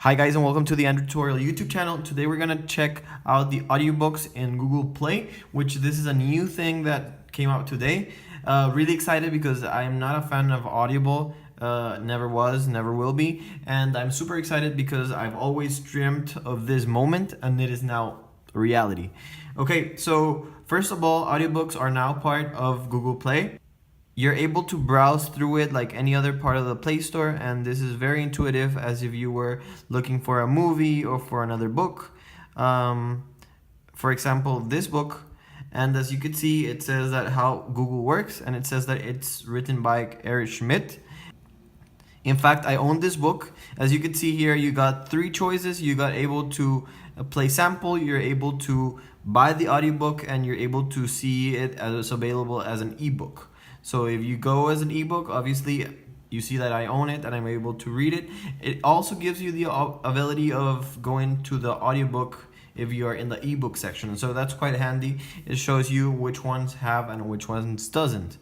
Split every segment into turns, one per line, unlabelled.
Hi guys, and welcome to the Android Tutorial YouTube channel. Today we're gonna check out the audiobooks in Google Play, which this is a new thing that came out today. Really excited because I'm not a fan of Audible, never was, never will be, and I'm super excited because I've always dreamt of this moment and it is now a reality. Okay, so first of all, audiobooks are now part of Google Play. You're able to browse through it like any other part of the Play Store, and this is very intuitive as if you were looking for a movie or for another book. For example, this book, and as you can see, it says that how Google works, and it says that it's written by Eric Schmidt. In fact, I own this book. As you can see here, you got three choices. You got able to play sample, you're able to buy the audiobook, and you're able to see it as available as an ebook. So if you go as an ebook, obviously you see that I own it and I'm able to read it. It also gives you the ability of going to the audiobook if you are in the ebook section. So that's quite handy. It shows you which ones have and which ones doesn't.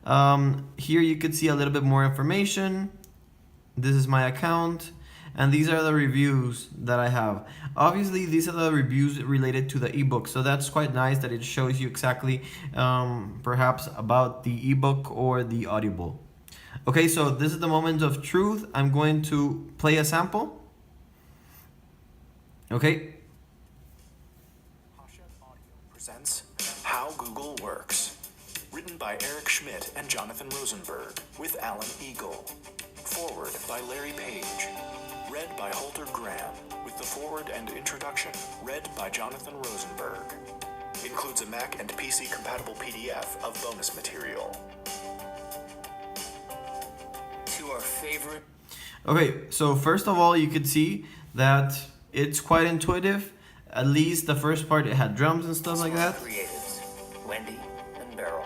Here you can see a little bit more information. This is my account. And these are the reviews that I have. Obviously, these are the reviews related to the ebook. So that's quite nice that it shows you exactly perhaps about the ebook or the audible. Okay, so this is the moment of truth. I'm going to play a sample. Okay.
Costa presents How Google Works. Written by Eric Schmidt and Jonathan Rosenberg, with Alan Eagle. Forward by Larry Page. Read by Holter Graham, with the foreword and introduction read by Jonathan Rosenberg. Includes a Mac and PC compatible PDF of bonus material. To our favorite.
Okay, so first of all, you could see that it's quite intuitive. At least the first part, it had drums and stuff like that.
Creatives, Wendy and Beryl.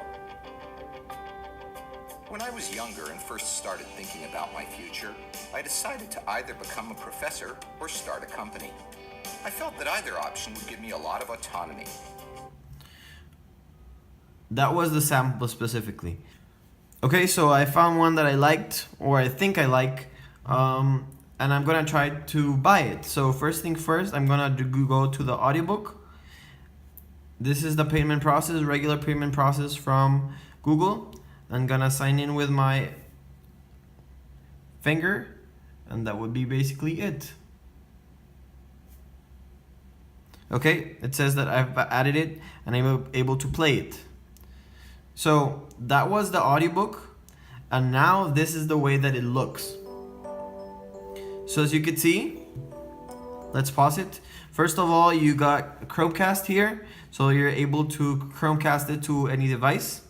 When I was younger and first started thinking about my future, I decided to either become a professor or start a company. I felt that either option would give me a lot of autonomy.
That was the sample specifically. Okay, so I found one that I liked, or I think I like, and I'm gonna try to buy it. So first thing first, I'm gonna go to the audiobook. This is the payment process, regular payment process from Google. I'm gonna sign in with my finger, and that would be basically it. Okay, it says that I've added it and I'm able to play it. So that was the audiobook, and now this is the way that it looks. So as you can see, let's pause it. First of all, you got Chromecast here, so you're able to Chromecast it to any device.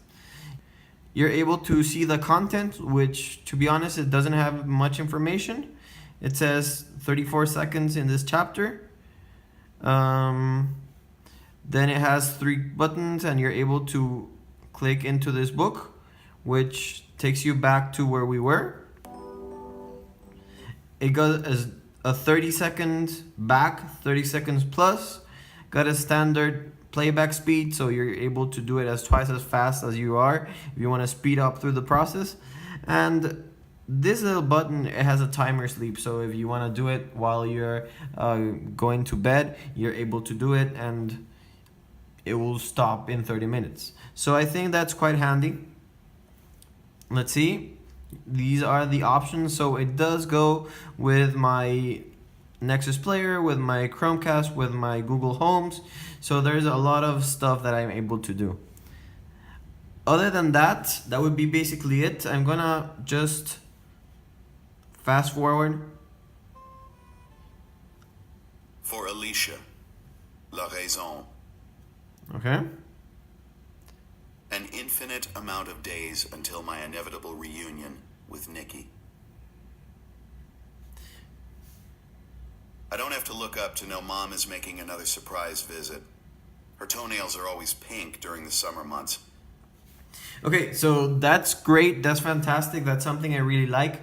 You're able to see the content, which, to be honest, it doesn't have much information. It says 34 seconds in this chapter. Then it has 3 buttons, and you're able to click into this book, which takes you back to where we were. It got a 30 seconds back, 30 seconds plus. Got a standard playback speed, so you're able to do it as twice as fast as you are if you want to speed up through the process. And this little button, it has a timer sleep, so if you want to do it while you're going to bed, you're able to do it and it will stop in 30 minutes. So I think that's quite handy. Let's see, these are the options. So it does go with my Nexus player, with my Chromecast, with my Google Homes. So there's a lot of stuff that I'm able to do. Other than that, that would be basically it. I'm gonna just fast forward.
For Alicia, La Raison.
Okay.
An infinite amount of days until my inevitable reunion with Nikki. I don't have to look up to know Mom is making another surprise visit. Her toenails are always pink during the summer months.
Okay, so that's great. That's fantastic. That's something I really like.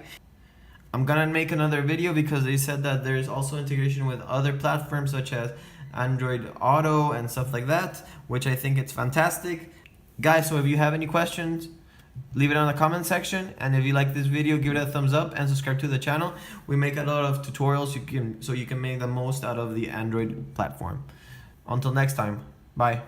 I'm gonna make another video because they said that there's also integration with other platforms such as Android Auto and stuff like that, which I think it's fantastic. Guys, so if you have any questions, Leave it on the comment section, and if you like this video, give it a thumbs up and subscribe to the channel. We make a lot of tutorials so you can make the most out of the Android platform. Until next time, bye.